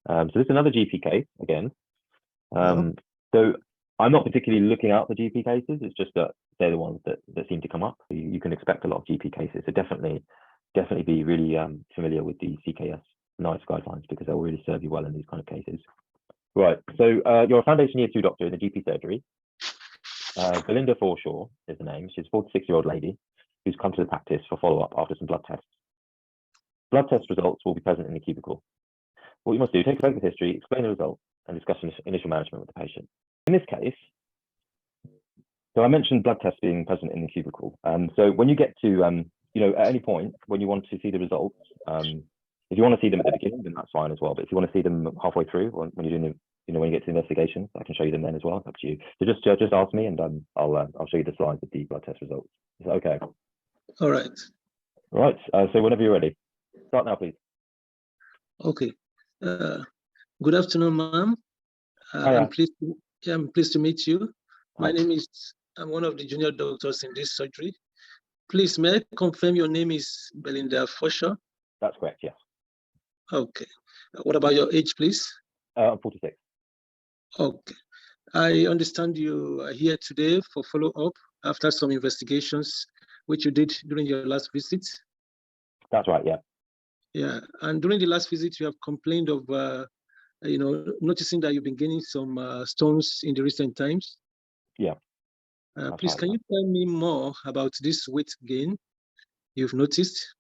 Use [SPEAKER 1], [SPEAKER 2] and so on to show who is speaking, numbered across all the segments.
[SPEAKER 1] So this is another GP case again. So I'm not particularly looking out for GP cases. It's just that they're the ones that seem to come up. You can expect a lot of GP cases. So definitely be really familiar with the CKS NICE guidelines, because they'll really serve you well in these kind of cases. Right. So you're a foundation year 2 doctor in the GP surgery. Belinda Forshaw is the name. She's a 46-year-old lady who's come to the practice for follow-up after some blood tests. Blood test results will be present in the cubicle. What you must do, take a focus history, explain the results, and discuss initial management with the patient. In this case, so I mentioned blood tests being present in the cubicle. So when you get to, at any point when you want to see the results, if you want to see them at the beginning, then that's fine as well. But if you want to see them halfway through, when you're doing the, when you get to investigations, I can show you them then as well. It's up to you. So just ask me, and I'll show you the slides with the blood test results. Is that okay?
[SPEAKER 2] All right.
[SPEAKER 1] Right. So whenever you're ready, start now, please.
[SPEAKER 2] Okay. Good afternoon, ma'am. I'm pleased to meet you. My name is, I'm one of the junior doctors in this surgery. Please, may I confirm your name is Belinda Forshaw?
[SPEAKER 1] That's correct, yes.
[SPEAKER 2] Okay. What about your age, please?
[SPEAKER 1] I'm 46.
[SPEAKER 2] Okay. I understand you are here today for follow-up after some investigations which you did during your last visit.
[SPEAKER 1] That's right, yeah.
[SPEAKER 2] Yeah, and during the last visit, you have complained of, noticing that you've been gaining some stones in the recent times.
[SPEAKER 1] Yeah.
[SPEAKER 2] Please, can you tell me more about this weight gain you've noticed?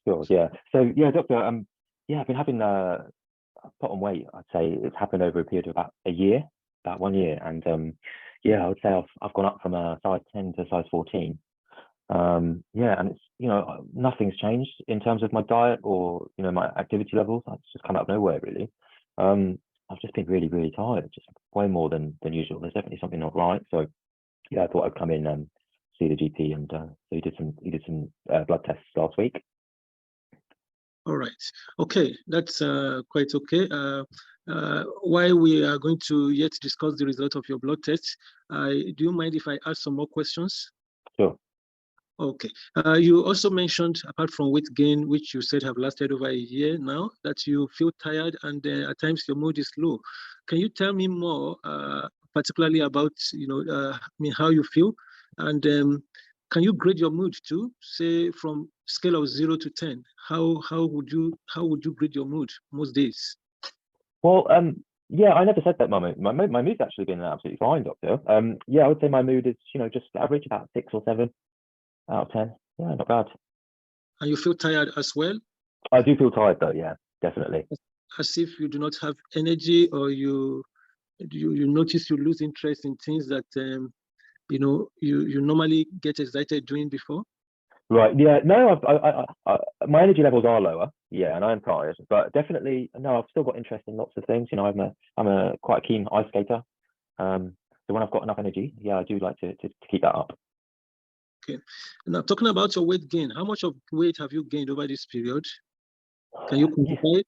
[SPEAKER 1] Sure, yeah. So, yeah, doctor, I've been having put on weight. I'd say it's happened over a period of about about 1 year. And I would say I've gone up from a size 10 to size 14. And it's, nothing's changed in terms of my diet or, my activity levels. It's just come out of nowhere, really. I've just been really, really tired, just way more than usual. There's definitely something not right. So, yeah, I thought I'd come in and see the GP, and so he did some blood tests last week.
[SPEAKER 2] All right. Okay, that's quite okay. While we are going to yet discuss the result of your blood test, do you mind if I ask some more questions?
[SPEAKER 1] Sure.
[SPEAKER 2] Okay. You also mentioned, apart from weight gain, which you said have lasted over a year now, that you feel tired and at times your mood is low. Can you tell me more, particularly about how you feel, and can you grade your mood too? Say from scale of 0 to 10, how would you grade your mood most days?
[SPEAKER 1] Well, I never said that my mood's actually been absolutely fine, doctor. I would say my mood is just average, about 6 or 7 out of 10. Yeah, not bad.
[SPEAKER 2] And you feel tired as well?
[SPEAKER 1] I do feel tired though, yeah, definitely.
[SPEAKER 2] As if you do not have energy, or you notice you lose interest in things that you normally get excited doing before?
[SPEAKER 1] Right, yeah, no, my energy levels are lower, yeah, and I am tired, but definitely, no, I've still got interest in lots of things. I'm a quite a keen ice skater, so when I've got enough energy, yeah, I do like to keep that up.
[SPEAKER 2] Okay. Now, talking about your weight gain, how much of weight have you gained over this period? Can you quantify it?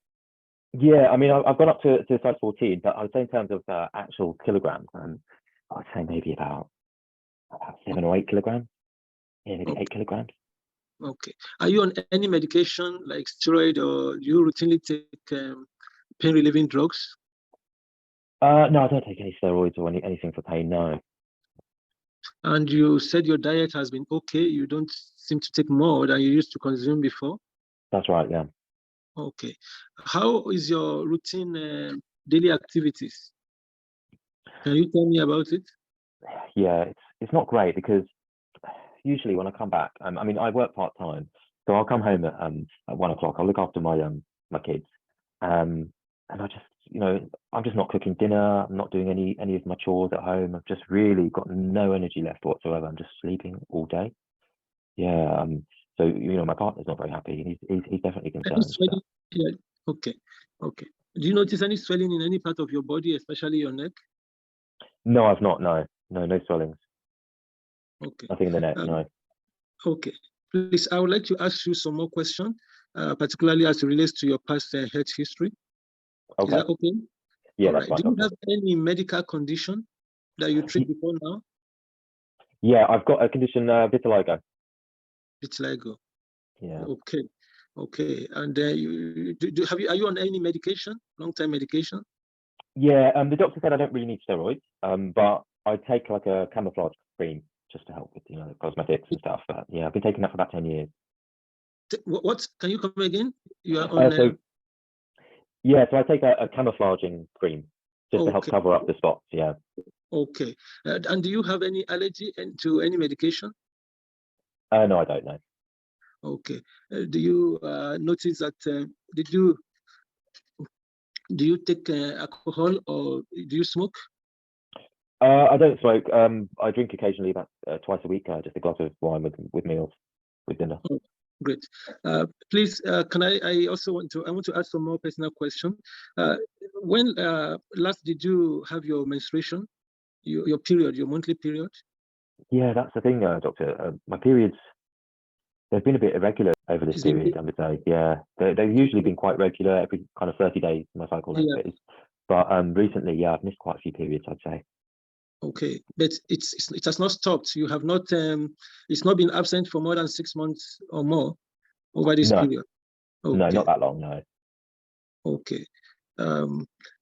[SPEAKER 1] Yeah, I mean, I've gone up to size 14, but I would say in terms of actual kilograms, I'd say maybe about 7 or 8 kilograms. Yeah, maybe 8 kilograms.
[SPEAKER 2] Okay. Are you on any medication like steroid, or do you routinely take pain-relieving drugs?
[SPEAKER 1] No, I don't take any steroids or anything for pain, no.
[SPEAKER 2] And you said your diet has been okay. You don't seem to take more than you used to consume before?
[SPEAKER 1] That's right, yeah.
[SPEAKER 2] Okay. How is your routine daily activities? Can you tell me about it?
[SPEAKER 1] Yeah, it's not great, because usually when I come back, I work part-time, so I'll come home at 1 o'clock. I'll look after my kids, and I just I'm just not cooking dinner. I'm not doing any of my chores at home. I've just really got no energy left whatsoever. I'm just sleeping all day. Yeah. So my partner's not very happy. He's definitely concerned. So.
[SPEAKER 2] Yeah. Okay. Do you notice any swelling in any part of your body, especially your neck?
[SPEAKER 1] No, I've not. No swellings.
[SPEAKER 2] Okay.
[SPEAKER 1] Nothing in the neck. No.
[SPEAKER 2] Okay. Please, I would like to ask you some more questions, particularly as it relates to your past health history.
[SPEAKER 1] Okay.
[SPEAKER 2] Is that okay?
[SPEAKER 1] Yeah, that's fine.
[SPEAKER 2] Do you have any medical condition that you treat before now?
[SPEAKER 1] Yeah, I've got a condition, vitiligo.
[SPEAKER 2] Vitiligo.
[SPEAKER 1] Yeah.
[SPEAKER 2] Okay, and are you on any medication, long-term medication?
[SPEAKER 1] Yeah, the doctor said I don't really need steroids, but I take like a camouflage cream just to help with, cosmetics and stuff. But yeah, I've been taking that for about 10 years.
[SPEAKER 2] What can you come again? You are on.
[SPEAKER 1] So I take a camouflaging cream just to help cover up the spots. Yeah.
[SPEAKER 2] Okay, and do you have any allergy to any medication?
[SPEAKER 1] No, I don't know.
[SPEAKER 2] Okay. Do you notice that? Do you take alcohol or do you smoke?
[SPEAKER 1] I don't smoke. I drink occasionally, about twice a week, just a glass of wine with meals, with dinner.
[SPEAKER 2] Oh, great. Please, can I also want to ask some more personal question. When last did you have your menstruation, your period, your monthly period?
[SPEAKER 1] Yeah, that's the thing, doctor. My periods, they've been a bit irregular over this period, I would say. Yeah, they've usually been quite regular, every kind of 30 days, my cycle is. But recently, yeah, I've missed quite a few periods, I'd say.
[SPEAKER 2] Okay, but it has not stopped. You have not, it's not been absent for more than 6 months or more over this period? Okay.
[SPEAKER 1] No, not that long, no.
[SPEAKER 2] Okay.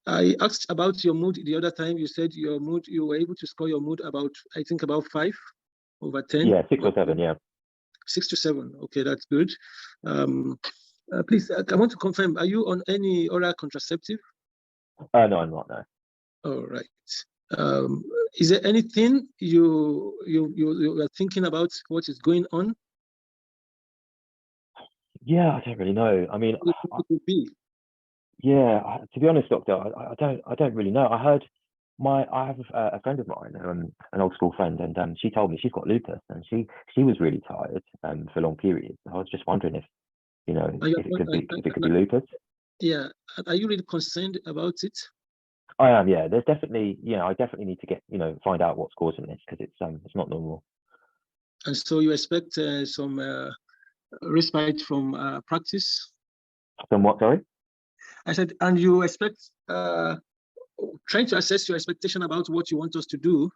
[SPEAKER 2] I asked about your mood the other time. You said your mood, you were able to score your mood about, I think, about 5 over 10.
[SPEAKER 1] Yeah, 6 or 7, yeah.
[SPEAKER 2] 6 to 7. Okay, that's good. Please, I want to confirm, are you on any oral contraceptive?
[SPEAKER 1] No, I'm not, no.
[SPEAKER 2] All right. Is there anything you are thinking about what is going on?
[SPEAKER 1] Yeah, I don't really know. I mean,
[SPEAKER 2] It could be.
[SPEAKER 1] Yeah, to be honest, doctor, I don't really know. I have a friend of mine, an old school friend, and she told me she's got lupus, and she was really tired for long periods. I was just wondering if if it could be lupus.
[SPEAKER 2] Yeah, are you really concerned about it?
[SPEAKER 1] I am. Yeah, there's definitely. I definitely need to get find out what's causing this, because it's not normal.
[SPEAKER 2] And so you expect some respite from practice?
[SPEAKER 1] From what? Sorry.
[SPEAKER 2] I said, and you expect trying to assess your expectation about what you want us to do.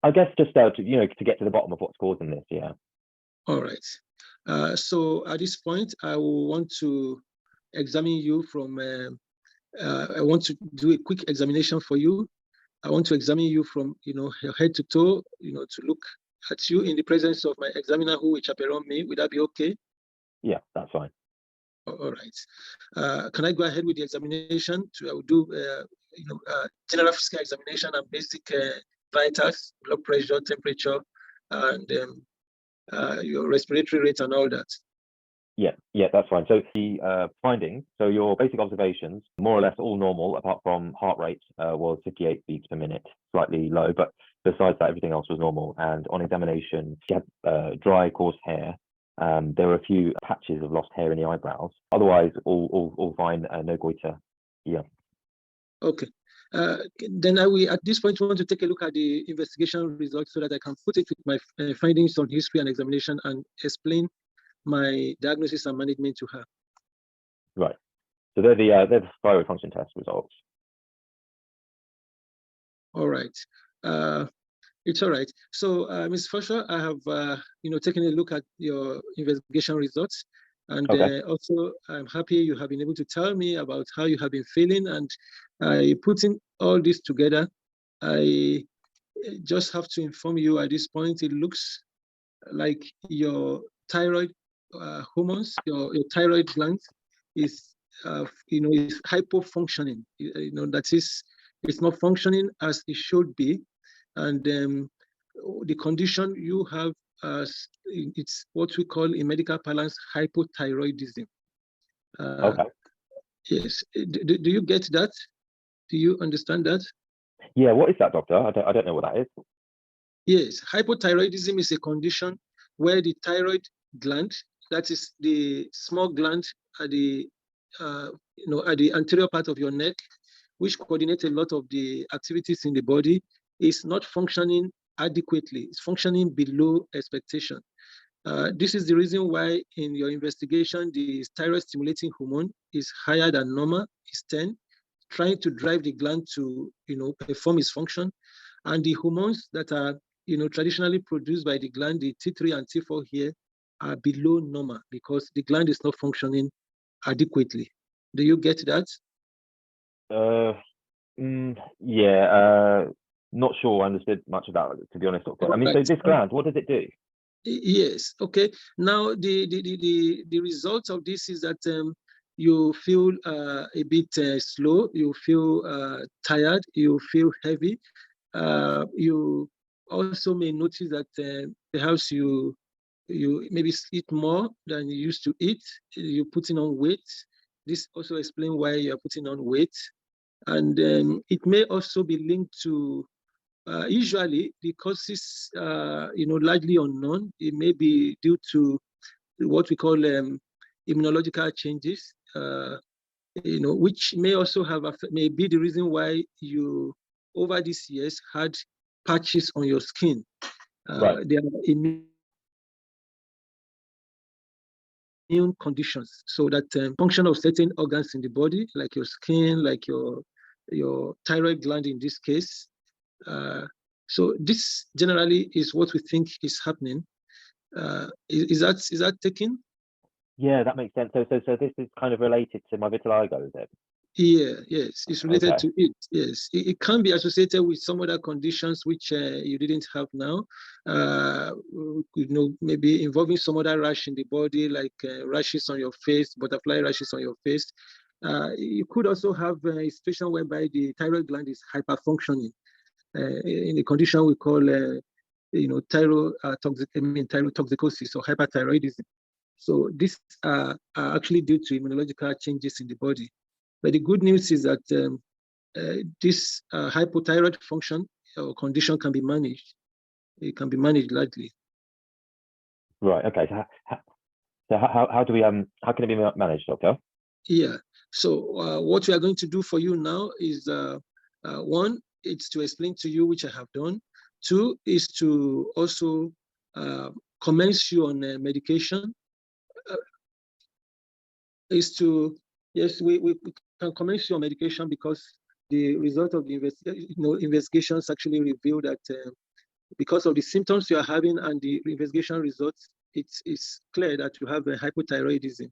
[SPEAKER 1] I guess just to get to the bottom of what's causing this. Yeah.
[SPEAKER 2] All right. So at this point, I will want to examine you from. I want to do a quick examination for you. I want to examine you from your head to toe. To look at you in the presence of my examiner, who will chaperone me. Would that be okay?
[SPEAKER 1] Yeah, that's fine.
[SPEAKER 2] All right. Can I go ahead with the examination? I will do general physical examination and basic vitals, blood pressure, temperature, and your respiratory rate and all that.
[SPEAKER 1] Yeah, that's fine. So the findings, so your basic observations, more or less all normal, apart from heart rate was 58 beats per minute, slightly low, but besides that, everything else was normal. And on examination, she had dry, coarse hair. There were a few patches of lost hair in the eyebrows. Otherwise, all fine, no goiter. Yeah.
[SPEAKER 2] Okay. Then I will, at this point, want to take a look at the investigation results so that I can put it with my findings on history and examination and explain my diagnosis and management to her.
[SPEAKER 1] Right. So they're the thyroid function test results.
[SPEAKER 2] All right. It's all right. So, Ms. Fosher, I have taken a look at your investigation results, and also I'm happy you have been able to tell me about how you have been feeling, and putting all this together, I just have to inform you at this point, it looks like your thyroid hormones, your thyroid gland is is hypofunctioning. That is, it's not functioning as it should be, and the condition you have, it's what we call in medical parlance hypothyroidism.
[SPEAKER 1] Okay.
[SPEAKER 2] Yes. Do you get that? Do you understand that?
[SPEAKER 1] Yeah. What is that, doctor? I don't know what that is.
[SPEAKER 2] Yes, hypothyroidism is a condition where the thyroid gland, that is the small gland at the at the anterior part of your neck, which coordinates a lot of the activities in the body, is not functioning adequately. It's functioning below expectation. This is the reason why in your investigation, the thyroid stimulating hormone is higher than normal, is 10, trying to drive the gland to perform its function. And the hormones that are traditionally produced by the gland, the T3 and T4 here, are below normal because the gland is not functioning adequately. Do you get that?
[SPEAKER 1] Yeah, not sure I understood much of that, to be honest, Doctor. I mean, so this gland, what does it do?
[SPEAKER 2] Yes, okay. Now, the result of this is that you feel a bit slow, you feel tired, you feel heavy. You also may notice that perhaps you maybe eat more than you used to eat. You're putting on weight. This also explains why you're putting on weight. And it may also be linked to, usually the causes, largely unknown. It may be due to what we call immunological changes, which may also may be the reason why you, over these years, had patches on your skin.
[SPEAKER 1] Right.
[SPEAKER 2] There are immune conditions, so that function of certain organs in the body, like your skin, like your thyroid gland in this case. So this generally is what we think is happening. Is that taken?
[SPEAKER 1] Yeah, that makes sense. So this is kind of related to my vitiligo, is it?
[SPEAKER 2] Yeah, yes, it's related to it. Yes, it can be associated with some other conditions which you didn't have now. Maybe involving some other rash in the body, like rashes on your face, butterfly rashes on your face. You could also have a situation whereby the thyroid gland is hyperfunctioning in a condition we call, thyrotoxicosis or hyperthyroidism. So these are actually due to immunological changes in the body. But the good news is that this hypothyroid function or condition can be managed. It can be managed largely.
[SPEAKER 1] Right. Okay. So how do we how can it be managed, Doctor?
[SPEAKER 2] Yeah. So what we are going to do for you now is one, it's to explain to you, which I have done. Two is to also commence you on medication. We can commence you on medication because the result of the investigations actually reveal that because of the symptoms you are having and the investigation results, it's clear that you have a hypothyroidism.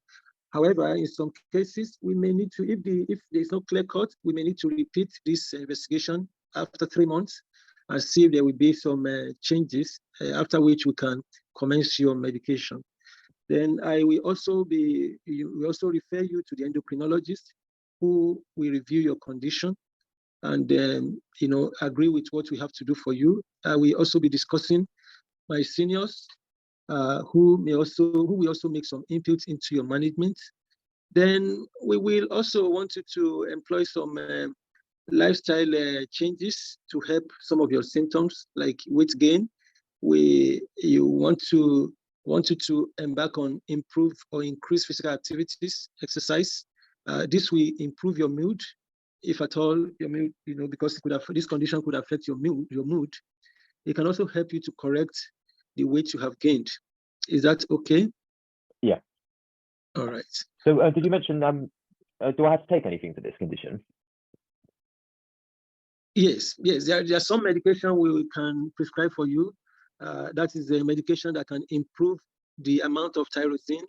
[SPEAKER 2] However, in some cases, we may need to, if there's no clear cut, we may need to repeat this investigation after 3 months and see if there will be some changes, after which we can commence your medication. Then I will also refer you to the endocrinologist who will review your condition and agree with what we have to do for you. I will also be discussing my seniors who will also make some input into your management. Then we will also want you to employ some lifestyle changes to help some of your symptoms, like weight gain. You want you to embark on improve or increase physical activities, exercise. This will improve your mood, if at all your mood, because this condition could affect your mood. It can also help you to correct the weight you have gained. Is that okay?
[SPEAKER 1] Yeah.
[SPEAKER 2] All right.
[SPEAKER 1] So did you mention, do I have to take anything for this condition?
[SPEAKER 2] Yes. There are some medication we can prescribe for you. That is a medication that can improve the amount of tyrosine.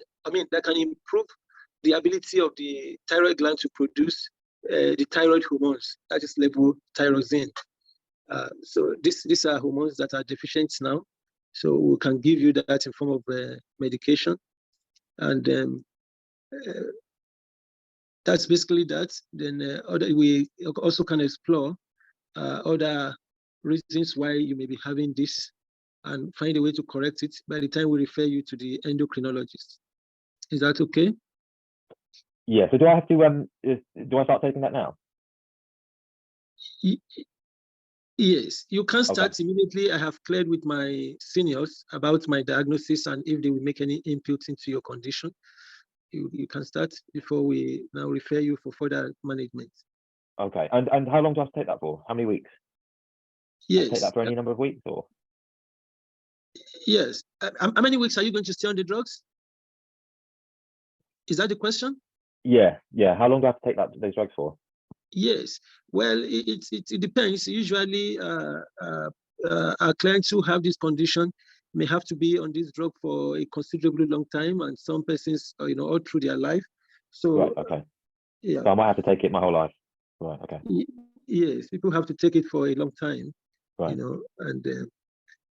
[SPEAKER 2] That can improve the ability of the thyroid gland to produce the thyroid hormones, that is levothyroxine. So these are hormones that are deficient now. So we can give you that in form of medication. And that's basically that. Then we also can explore other reasons why you may be having this and find a way to correct it by the time we refer you to the endocrinologist. Is that okay?
[SPEAKER 1] Yeah. So do I have to do I start taking that now?
[SPEAKER 2] Yes, you can start immediately. I have cleared with my seniors about my diagnosis and if they will make any input into your condition. You can start before we now refer you for further management.
[SPEAKER 1] Okay. And how long do I have to take that for? How many weeks?
[SPEAKER 2] Yes.
[SPEAKER 1] Take that for any number of weeks or?
[SPEAKER 2] Yes. How many weeks are you going to stay on the drugs? Is that the question?
[SPEAKER 1] Yeah. How long do I have to take those drugs for?
[SPEAKER 2] Yes. Well, it depends. Usually, our clients who have this condition, may have to be on this drug for a considerably long time, and some persons, all through their life. So,
[SPEAKER 1] right, okay.
[SPEAKER 2] Yeah.
[SPEAKER 1] So I might have to take it my whole life. Right, okay.
[SPEAKER 2] Yes, people have to take it for a long time,
[SPEAKER 1] Right.
[SPEAKER 2] And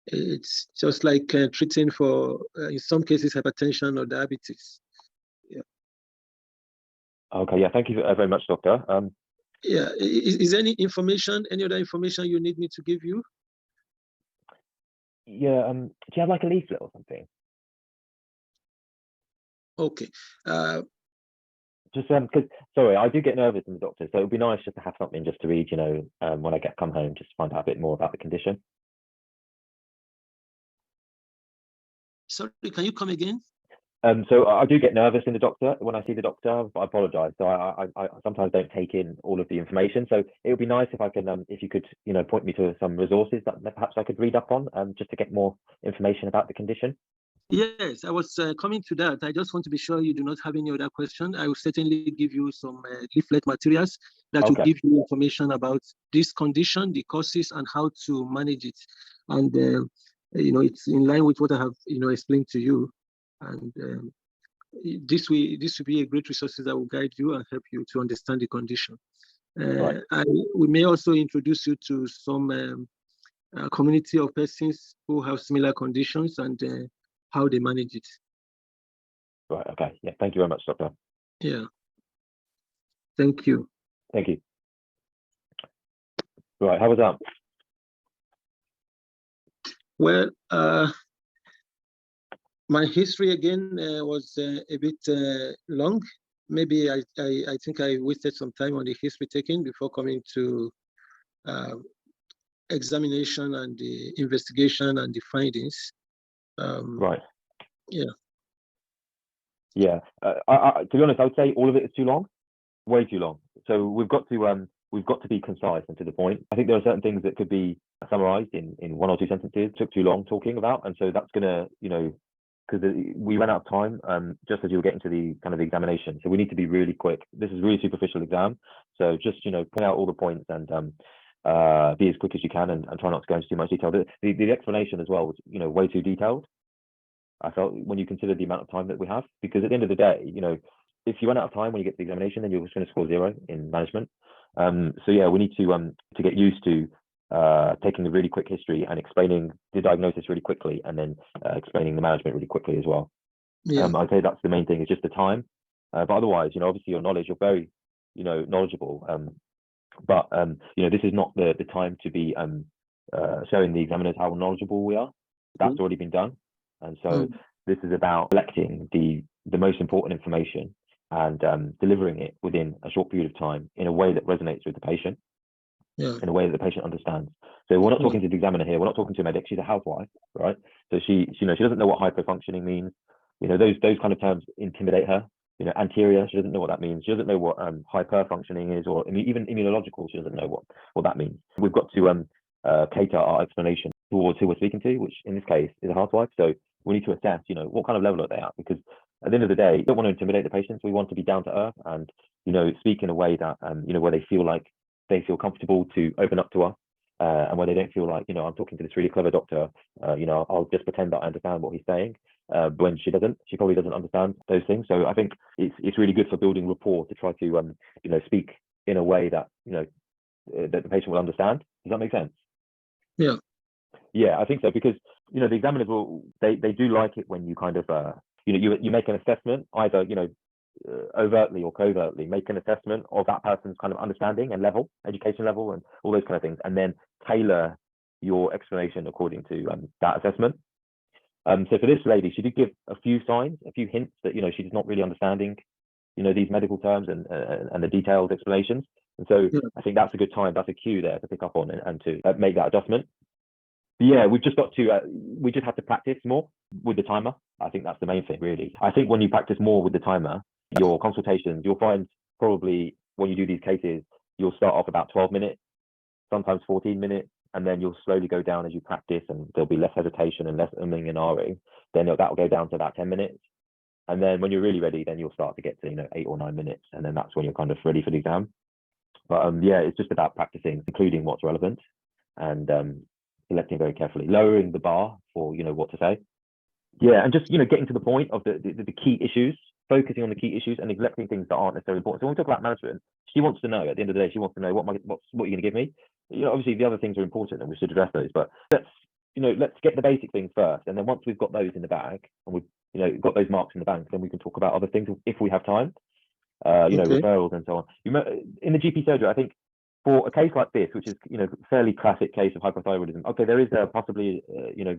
[SPEAKER 2] it's just like treating for, in some cases, hypertension or diabetes. Yeah.
[SPEAKER 1] Okay, yeah, thank you very much, Doctor.
[SPEAKER 2] Yeah, is there any other information you need me to give you?
[SPEAKER 1] Yeah, do you have like a leaflet or something?
[SPEAKER 2] Okay.
[SPEAKER 1] Just because, sorry, I do get nervous in the doctor, so it would be nice just to have something just to read, when I come home, just to find out a bit more about the condition.
[SPEAKER 2] Sorry, can you come again?
[SPEAKER 1] So I do get nervous in the doctor when I see the doctor, but I apologize. So I sometimes don't take in all of the information. So it would be nice if I can, if you could, point me to some resources that perhaps I could read up on, just to get more information about the condition.
[SPEAKER 2] Yes, I was coming to that. I just want to be sure you do not have any other question. I will certainly give you some leaflet materials that will give you information about this condition, the causes, and how to manage it. And it's in line with what I have explained to you. And this will be a great resource that will guide you and help you to understand the condition.
[SPEAKER 1] Right.
[SPEAKER 2] We may also introduce you to some community of persons who have similar conditions and how they manage it.
[SPEAKER 1] Right. Okay. Yeah. Thank you very much, Doctor.
[SPEAKER 2] Yeah. Thank you.
[SPEAKER 1] Thank you. Right. How was that?
[SPEAKER 2] Well, my history again was a bit long. Maybe I think I wasted some time on the history taking before coming to examination and the investigation and the findings.
[SPEAKER 1] Right.
[SPEAKER 2] Yeah.
[SPEAKER 1] Yeah. To be honest, I would say all of it is too long, way too long. So we've got to be concise and to the point. I think there are certain things that could be summarized in 1 or 2 sentences. Took too long talking about, and so that's gonna, because we ran out of time just as you were getting to the kind of examination. So we need to be really quick. This is a really superficial exam, so just point out all the points and be as quick as you can and try not to go into too much detail. The explanation as well was way too detailed, I felt, when you consider the amount of time that we have, because at the end of the day, if you run out of time when you get to the examination, then you're just going to score 0 in management. So yeah, we need to get used to taking a really quick history and explaining the diagnosis really quickly, and then explaining the management really quickly as well.
[SPEAKER 2] Yeah.
[SPEAKER 1] I'd say that's the main thing, is just the time. But otherwise, obviously your knowledge, you're very, knowledgeable. But this is not the time to be showing the examiners how knowledgeable we are. That's already been done. And so this is about collecting the most important information and delivering it within a short period of time in a way that resonates with the patient, in a way that the patient understands. So we're not talking to the examiner here. We're not talking to a medic. She's a housewife, right? So she doesn't know what hyperfunctioning means. Those kind of terms intimidate her. Anterior, she doesn't know what that means. She doesn't know what hyperfunctioning is, or even immunological, she doesn't know what that means. We've got to cater our explanation towards who we're speaking to, which in this case is a housewife. So we need to assess, what kind of level are they at? Because at the end of the day, we don't want to intimidate the patients. We want to be down to earth and, speak in a way that, where they feel comfortable to open up to us, and where they don't feel like, I'm talking to this really clever doctor, I'll just pretend that I understand what he's saying, when she probably doesn't understand those things. So I think it's really good for building rapport to try to, speak in a way that, that the patient will understand. Does that make sense?
[SPEAKER 2] Yeah.
[SPEAKER 1] Yeah, I think so, because the examiners they do like it when you kind of you make an assessment, either overtly or covertly make an assessment of that person's kind of understanding and education level and all those kind of things, and then tailor your explanation according to that assessment. So for this lady, she did give a few signs, a few hints that she's not really understanding these medical terms and the detailed explanations. And so I think that's a good time, that's a cue there to pick up on and to make that adjustment. But yeah, we just have to practice more with the timer. I think that's the main thing, really. I think when you practice more with the timer, your consultations, you'll find probably when you do these cases, you'll start off about 12 minutes, sometimes 14 minutes, and then you'll slowly go down as you practice, and there'll be less hesitation and less umming and ahhing. Then that will go down to about 10 minutes. And then when you're really ready, then you'll start to get to 8 or 9 minutes, and then that's when you're kind of ready for the exam. But yeah, it's just about practicing, including what's relevant, and selecting very carefully, lowering the bar for, what to say. Yeah, and just, getting to the point of the key issues, focusing on the key issues and neglecting things that aren't necessarily important. So when we talk about management, she wants to know, at the end of the day, she wants to know what you're going to give me. Obviously the other things are important and we should address those, but let's get the basic things first. And then once we've got those in the bag and we've, got those marks in the bank, then we can talk about other things if we have time, referrals and so on. In the GP surgery, I think for a case like this, which is, fairly classic case of hypothyroidism, okay, there is possibly,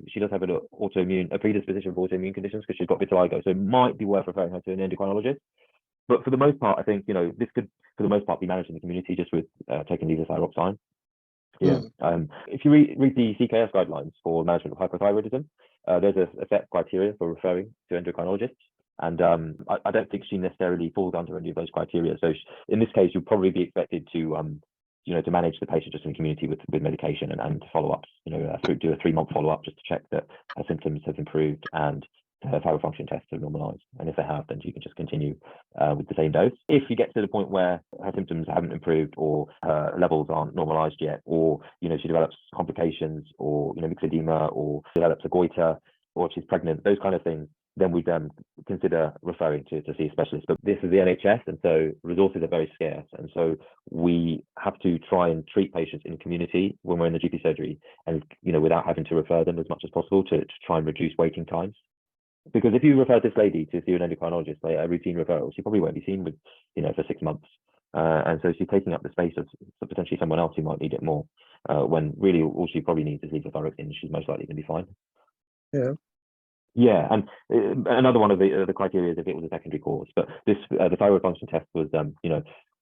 [SPEAKER 1] she does have a predisposition for autoimmune conditions because she's got vitiligo, so it might be worth referring her to an endocrinologist. But for the most part, I think, this could, for the most part, be managed in the community just with taking levothyroxine. Yeah. If you read the CKS guidelines for management of hypothyroidism, there's a set criteria for referring to endocrinologists. And I don't think she necessarily falls under any of those criteria. So in this case, you'll probably be expected to, to manage the patient just in the community with medication and follow-ups, do a 3-month follow-up just to check that her symptoms have improved and her thyroid function tests have normalized. And if they have, then you can just continue with the same dose. If you get to the point where her symptoms haven't improved or her levels aren't normalized yet, or, she develops complications or, mixed edema or develops a goiter, or if she's pregnant, those kind of things, then we'd consider referring to see a specialist. But this is the NHS, and so resources are very scarce. And so we have to try and treat patients in the community when we're in the GP surgery and, without having to refer them as much as possible to try and reduce waiting times. Because if you refer this lady to see an endocrinologist, like a routine referral, she probably won't be seen with, for 6 months. And so she's taking up the space of potentially someone else who might need it more, when really all she probably needs is levothyroxine. She's most likely going to be fine.
[SPEAKER 2] Yeah.
[SPEAKER 1] Yeah, and another one of the criteria is if it was a secondary cause. But this, the thyroid function test was,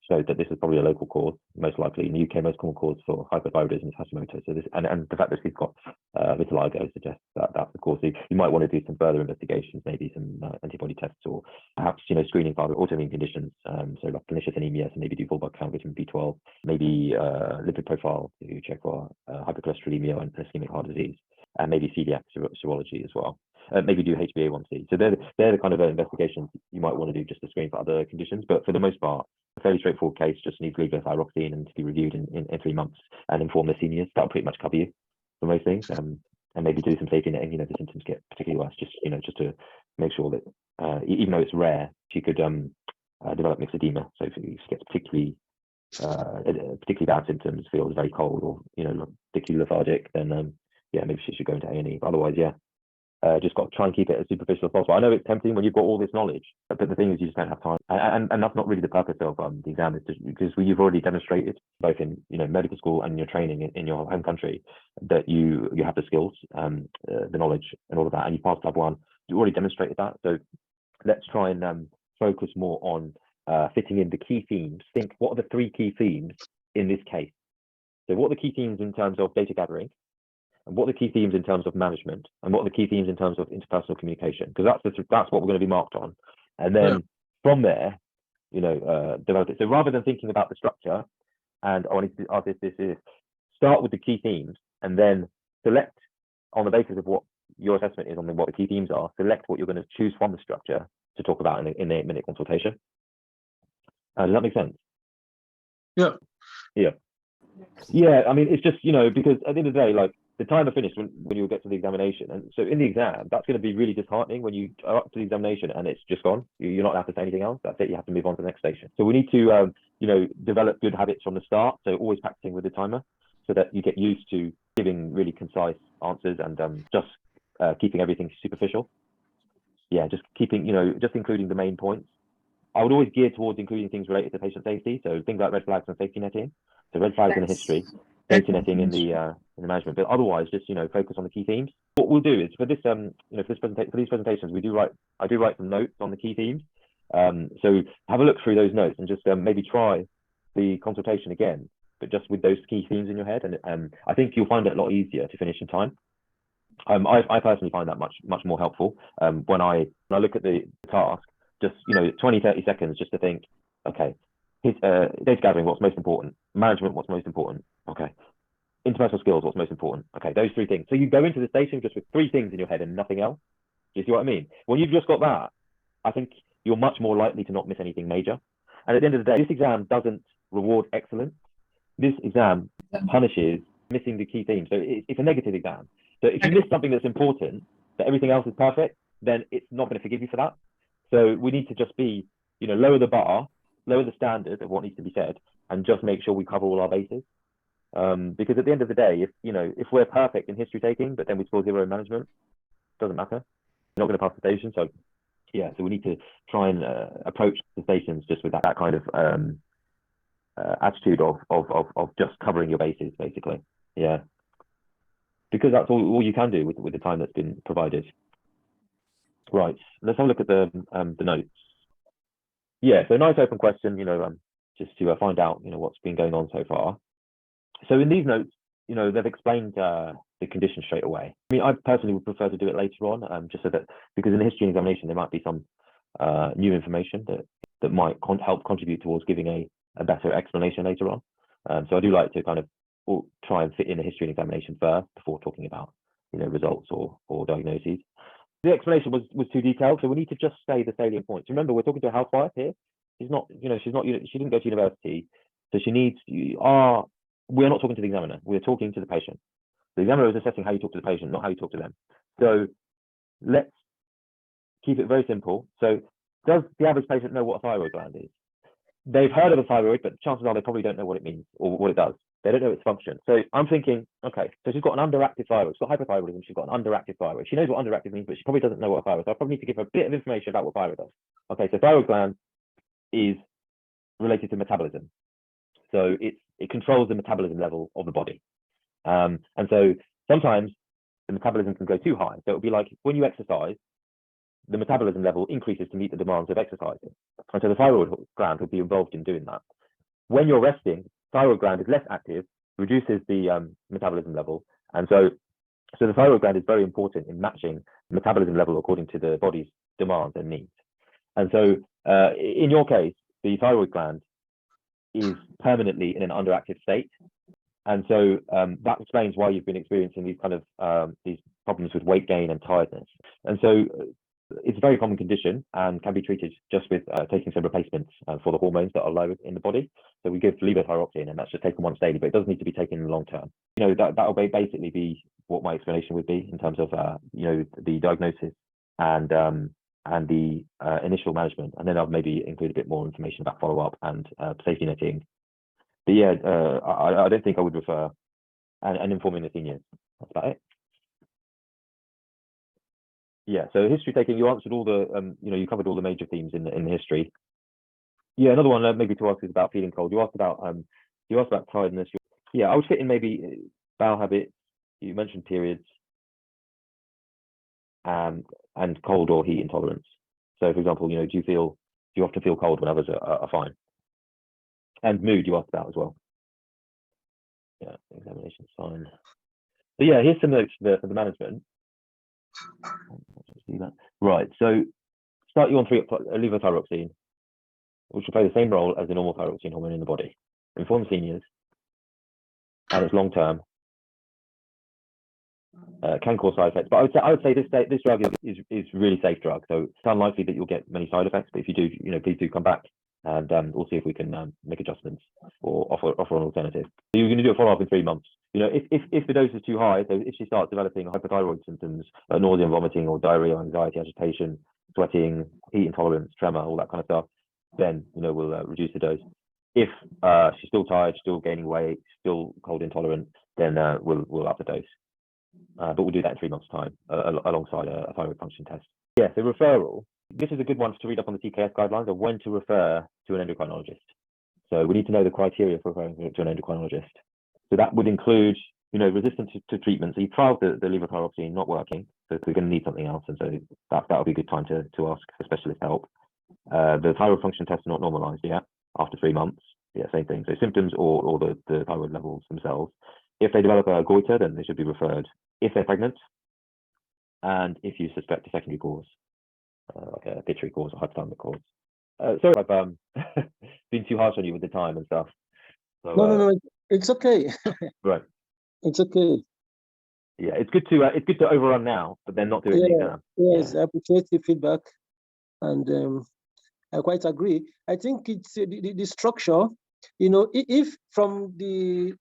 [SPEAKER 1] showed that this is probably a local cause, most likely. In the UK, most common cause for hypothyroidism is Hashimoto's. So this, and the fact that she's got vitiligo suggests that that's the cause. So you might want to do some further investigations, maybe some antibody tests, or perhaps screening for autoimmune conditions. So like pernicious anemia, so maybe do full blood count, vitamin B12, maybe lipid profile to check for hypercholesterolemia and ischemic heart disease, and maybe celiac serology as well. Maybe do HbA1c. So they're the kind of investigations you might want to do just to screen for other conditions. But for the most part, a fairly straightforward case, just needs levothyroxine and to be reviewed in 3 months and inform the seniors. That'll pretty much cover you for most things. And maybe do some safety netting, if the symptoms get particularly worse, just to make sure that even though it's rare, she could develop mixed edema. So if she gets particularly bad symptoms, feels very cold or particularly lethargic, then maybe she should go into A&E. But otherwise, just got to try and keep it as superficial as possible. I know it's tempting when you've got all this knowledge, but the thing is you just don't have time. And that's not really the purpose of the exam, is because you've already demonstrated, both in medical school and in your training in your home country, that you have the skills, the knowledge and all of that, and you passed PLAB 1. You already demonstrated that. So let's try and focus more on fitting in the key themes. Think, what are the 3 key themes in this case? So what are the key themes in terms of data gathering? And what are the key themes in terms of management, and what are the key themes in terms of interpersonal communication? Because that's what we're going to be marked on. And then from there, develop it. So rather than thinking about the structure and I need to ask this, start with the key themes and then select on the basis of what your assessment is on what the key themes are, select what you're going to choose from the structure to talk about in the 8-minute consultation. Does that make sense?
[SPEAKER 2] Yeah.
[SPEAKER 1] I mean, it's just, because at the end of the day, like, the timer finished when you get to the examination. And so in the exam, that's going to be really disheartening when you are up to the examination and it's just gone. You're not allowed to say anything else. That's it. You have to move on to the next station. So we need to, develop good habits from the start. So always practicing with the timer so that you get used to giving really concise answers and just keeping everything superficial. Yeah, just keeping, just including the main points. I would always gear towards including things related to patient safety. So things like red flags and safety netting. So red flags in the history, safety netting in the management. But otherwise, just focus on the key themes. What we'll do is for this for these presentations, I do write some notes on the key themes. So have a look through those notes and just maybe try the consultation again, but just with those key themes in your head. And I think you'll find it a lot easier to finish in time. I personally find that much more helpful when I look at the task. Just 20-30 seconds just to think, okay, data gathering, what's most important? Management, what's most important? Okay. Interpersonal skills, what's most important? Okay, those 3 things. So you go into the station just with 3 things in your head and nothing else. Do you see what I mean? When you've just got that, I think you're much more likely to not miss anything major. And at the end of the day, this exam doesn't reward excellence. This exam punishes missing the key themes. So it's a negative exam. So if you miss something that's important, that everything else is perfect, then it's not going to forgive you for that. So we need to just be, lower the bar, lower the standard of what needs to be said, and just make sure we cover all our bases. Because at the end of the day, if we're perfect in history taking, but then we score 0 in management, it doesn't matter. You're not going to pass the station. So yeah, so we need to try and approach the stations just with that kind of attitude of just covering your bases, basically. Yeah, because that's all you can do with the time that's been provided. Right, let's have a look at the notes. Yeah, so nice open question, just to find out, what's been going on so far. So in these notes, they've explained the condition straight away. I mean, I personally would prefer to do it later on, just so that, because in the history examination, there might be some new information that might help contribute towards giving a better explanation later on. So I do like to kind of try and fit in the history examination first before talking about, results or diagnoses. The explanation was too detailed, so we need to just say the salient points. Remember, we're talking to a housewife here. She didn't go to university, so we're not talking to the examiner. We're talking to the patient. The examiner is assessing how you talk to the patient, not how you talk to them. So let's keep it very simple. So does the average patient know what a thyroid gland is? They've heard of a thyroid, but chances are they probably don't know what it means or what it does. They don't know its function. So I'm thinking, okay, so she's got an underactive thyroid. She's got hypothyroidism. She's got an underactive thyroid. She knows what underactive means, but she probably doesn't know what a thyroid is. So I probably need to give her a bit of information about what thyroid does. Okay, so thyroid gland is related to metabolism. So it controls the metabolism level of the body. And so sometimes the metabolism can go too high. So it'll be like when you exercise, the metabolism level increases to meet the demands of exercising. And so the thyroid gland will be involved in doing that. When you're resting, thyroid gland is less active, reduces the metabolism level. And so the thyroid gland is very important in matching metabolism level according to the body's demands and needs. And so in your case, the thyroid gland is permanently in an underactive state. And so that explains why you've been experiencing these kind of these problems with weight gain and tiredness. And so it's a very common condition and can be treated just with taking some replacements for the hormones that are low in the body. So we give levothyroxine, and that's just taken once daily, but it does need to be taken in the long term. That'll basically be what my explanation would be in terms of the diagnosis and the initial management, and then I'll maybe include a bit more information about follow-up and safety netting. But yeah, I don't think I would refer and informing the seniors. That's about it. Yeah, so history taking, you answered all the, you covered all the major themes in the history. Yeah, another one maybe to ask is about feeling cold. You asked about tiredness. Yeah, I would fit in maybe bowel habits. You mentioned periods, and cold or heat intolerance. So, for example, do you often feel cold when others are fine? And mood you asked about as well. Yeah, examination's fine. So yeah, here's some notes for the management. Right, so start you on levothyroxine, which will play the same role as the normal thyroxine hormone in the body. Inform seniors, and it's long term. Can cause side effects, but I would say this drug is really safe drug. So it's unlikely that you'll get many side effects. But if you do, please do come back, and we'll see if we can make adjustments or offer an alternative. So you're going to do a follow up in 3 months. If the dose is too high, so if she starts developing hypothyroid symptoms, nausea and vomiting, or diarrhea, anxiety, agitation, sweating, heat intolerance, tremor, all that kind of stuff, then we'll reduce the dose. If she's still tired, still gaining weight, still cold intolerant, then we'll up the dose. But we'll do that in 3 months' time alongside a thyroid function test. Yeah, so referral. This is a good one to read up on the TKS guidelines of when to refer to an endocrinologist. So we need to know the criteria for referring to an endocrinologist. So that would include, resistance to treatment. So you trialed the levothyroxine not working, so we're going to need something else, and so that'll be a good time to ask for specialist help. The thyroid function test not normalized yet after 3 months. Yeah, same thing. So symptoms or the thyroid levels themselves. If they develop a goiter, then they should be referred. If they're pregnant, and if you suspect a secondary cause, like a pituitary cause or hypothalamic cause. Sorry, I've been too harsh on you with the time and stuff. So,
[SPEAKER 2] no, it's okay.
[SPEAKER 1] Right.
[SPEAKER 2] It's okay.
[SPEAKER 1] Yeah, it's good to overrun now, but then not do it in the exam.
[SPEAKER 2] Yes, yeah. I appreciate the feedback, and I quite agree. I think it's the structure you know, if from the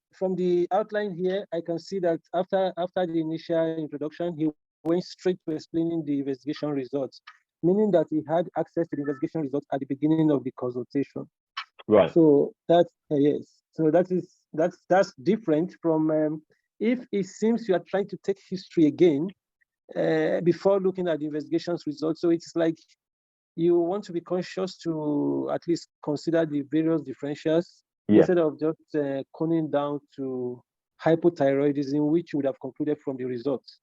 [SPEAKER 2] outline here, I can see that after the initial introduction, he went straight to explaining the investigation results, meaning that he had access to the investigation results at the beginning of the consultation.
[SPEAKER 1] Right.
[SPEAKER 2] So that's yes. So that's different from if it seems you are trying to take history again before looking at the investigation's results. So it's like you want to be conscious to at least consider the various differentials instead of just coning down to hypothyroidism, which you would have concluded from the results.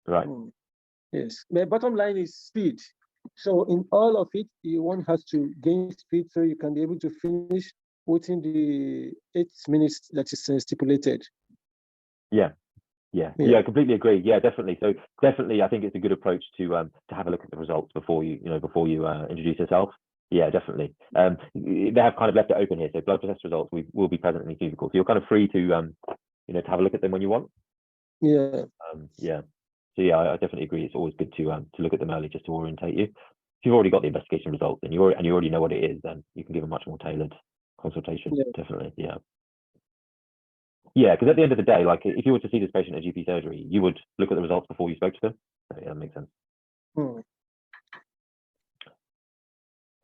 [SPEAKER 1] Right.
[SPEAKER 2] Yes. The bottom line is speed. So in all of it, one has to gain speed so you can be able to finish within the 8 minutes that is stipulated.
[SPEAKER 1] Yeah, I completely agree. Yeah, definitely. So definitely, I think it's a good approach to have a look at the results before you introduce yourself. Yeah, definitely. They have kind of left it open here. So blood test results will be present in the cubicle. So you're kind of free to to have a look at them when you want.
[SPEAKER 2] Yeah.
[SPEAKER 1] Yeah. So yeah, I definitely agree. It's always good to look at them early just to orientate you. If you've already got the investigation results and you already know what it is, then you can give a much more tailored consultation. Yeah. Definitely. Yeah. Yeah, because at the end of the day, like if you were to see this patient at GP surgery, you would look at the results before you spoke to them. So, yeah, that makes sense.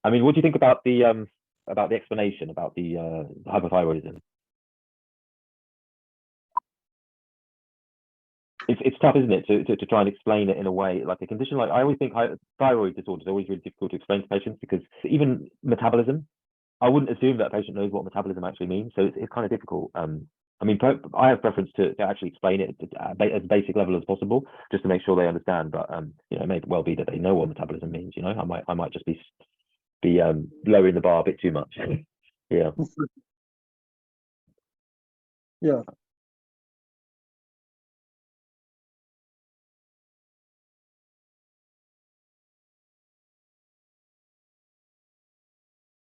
[SPEAKER 1] I mean, what do you think about the explanation about the hypothyroidism? It's tough, isn't it, to try and explain it in a way like a condition like I always think thyroid disorder is always really difficult to explain to patients because even metabolism, I wouldn't assume that a patient knows what metabolism actually means, so it's kind of difficult. I mean, I have preference to actually explain it as basic level as possible, just to make sure they understand. But it may well be that they know what metabolism means. I might just be lowering the bar a bit too much. Yeah.
[SPEAKER 2] Yeah.